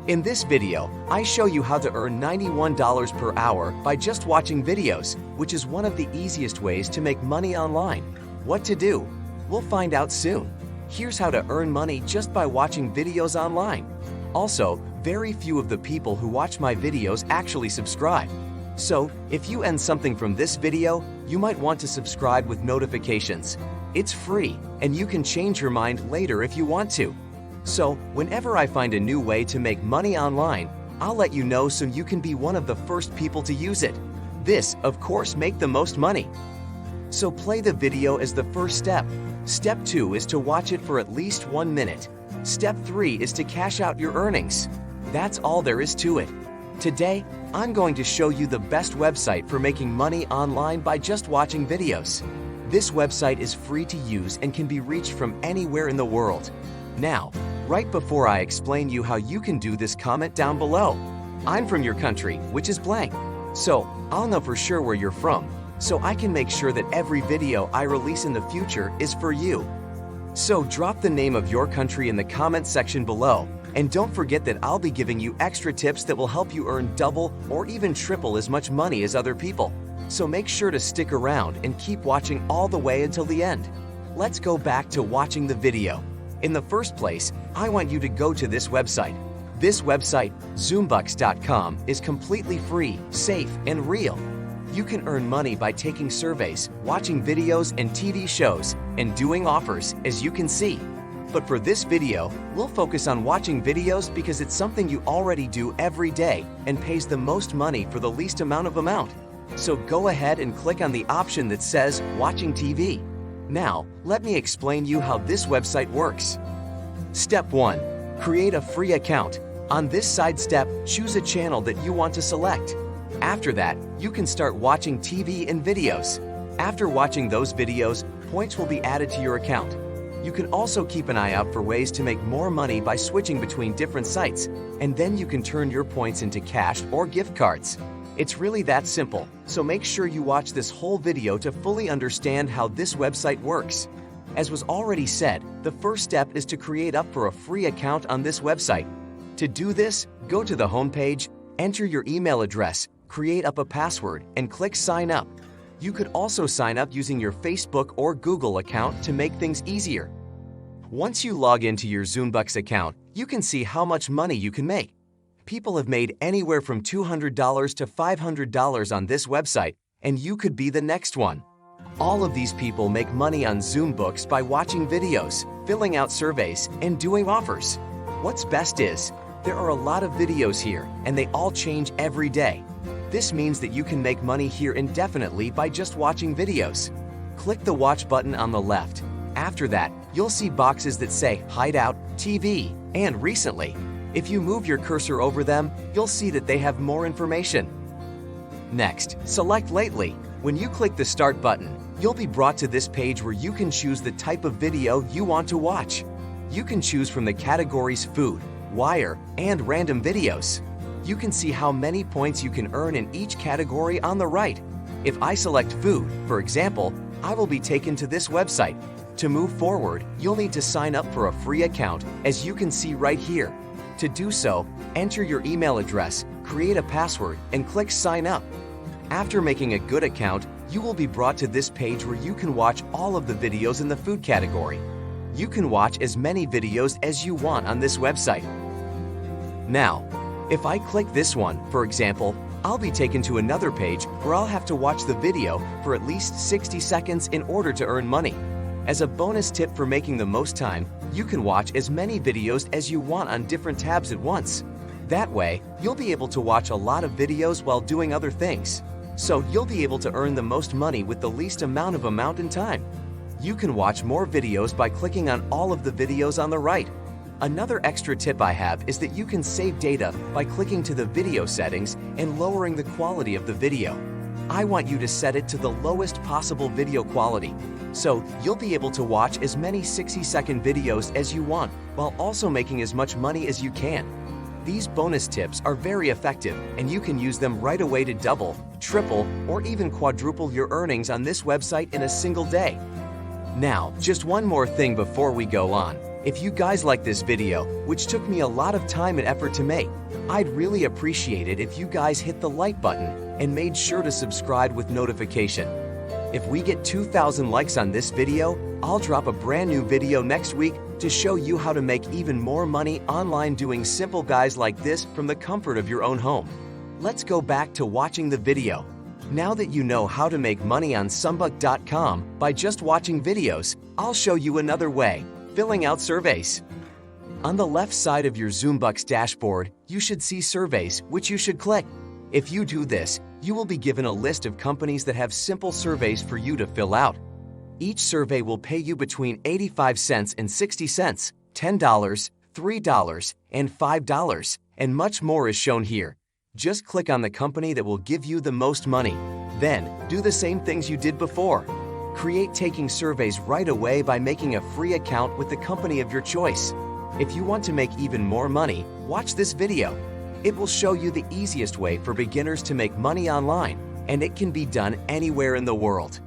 In this video, I show you how to earn $91 per hour by just watching videos, which is one of the easiest ways to make money online. What to do? We'll find out soon. Here's how to earn money just by watching videos online. Also, very few of the people who watch my videos actually subscribe. So, if you earn something from this video, you might want to subscribe with notifications. It's free, and you can change your mind later if you want to. So, whenever I find a new way to make money online, I'll let you know so you can be one of the first people to use it. This, of course, make the most money. So play the video as the first step. Step 2 is to watch it for at least 1 minute. Step 3 is to cash out your earnings. That's all there is to it. Today, I'm going to show you the best website for making money online by just watching videos. This website is free to use and can be reached from anywhere in the world. Now, right before I explain you how you can do this, comment down below. I'm from your country, which is blank. So, I'll know for sure where you're from, so I can make sure that every video I release in the future is for you. So drop the name of your country in the comment section below, and don't forget that I'll be giving you extra tips that will help you earn double or even triple as much money as other people. So make sure to stick around and keep watching all the way until the end. Let's go back to watching the video. In the first place, I want you to go to this website. This website, zoombucks.com, is completely free, safe, and real. You can earn money by taking surveys, watching videos and TV shows, and doing offers, as you can see. But for this video, we'll focus on watching videos because it's something you already do every day and pays the most money for the least amount. So go ahead and click on the option that says Watching TV. Now, let me explain you how this website works. Step 1. Create a free account. On this side step, choose a channel that you want to select. After that, you can start watching TV and videos. After watching those videos, points will be added to your account. You can also keep an eye out for ways to make more money by switching between different sites, and then you can turn your points into cash or gift cards. It's really that simple, so make sure you watch this whole video to fully understand how this website works. As was already said, the first step is to create up for a free account on this website. To do this, go to the home page, enter your email address, create up a password, and click Sign Up. You could also sign up using your Facebook or Google account to make things easier. Once you log into your Zoombucks account, you can see how much money you can make. People have made anywhere from $200 to $500 on this website, and you could be the next one. All of these people make money on Zoombucks by watching videos, filling out surveys, and doing offers. What's best is, there are a lot of videos here, and they all change every day. This means that you can make money here indefinitely by just watching videos. Click the Watch button on the left. After that, you'll see boxes that say Hideout, TV, and Recently. If you move your cursor over them, you'll see that they have more information. Next, select Lately. When you click the Start button, you'll be brought to this page where you can choose the type of video you want to watch. You can choose from the categories Food, Wire, and Random videos. You can see how many points you can earn in each category on the right. If I select Food, for example, I will be taken to this website. To move forward, you'll need to sign up for a free account, as you can see right here. To do so, enter your email address, create a password, and click Sign Up. After making a good account, you will be brought to this page where you can watch all of the videos in the food category. You can watch as many videos as you want on this website. Now, if I click this one, for example, I'll be taken to another page where I'll have to watch the video for at least 60 seconds in order to earn money. As a bonus tip for making the most time, you can watch as many videos as you want on different tabs at once. That way, you'll be able to watch a lot of videos while doing other things. So you'll be able to earn the most money with the least amount in time. You can watch more videos by clicking on all of the videos on the right. Another extra tip I have is that you can save data by clicking to the video settings and lowering the quality of the video. I want you to set it to the lowest possible video quality, so you'll be able to watch as many 60-second videos as you want while also making as much money as you can. These bonus tips are very effective, and you can use them right away to double, triple, or even quadruple your earnings on this website in a single day. Now, just one more thing before we go on. If you guys like this video, which took me a lot of time and effort to make, I'd really appreciate it if you guys hit the like button and made sure to subscribe with notification. If we get 2,000 likes on this video, I'll drop a brand new video next week to show you how to make even more money online doing simple guys like this from the comfort of your own home. Let's go back to watching the video. Now that you know how to make money on Sumbuck.com by just watching videos, I'll show you another way: filling out surveys. On the left side of your Zoombucks dashboard, you should see surveys, which you should click. If you do this, you will be given a list of companies that have simple surveys for you to fill out. Each survey will pay you between 85 cents and 60 cents, $10, $3, and $5, and much more is shown here. Just click on the company that will give you the most money. Then, do the same things you did before. Create taking surveys right away by making a free account with the company of your choice. If you want to make even more money, watch this video. It will show you the easiest way for beginners to make money online, and it can be done anywhere in the world.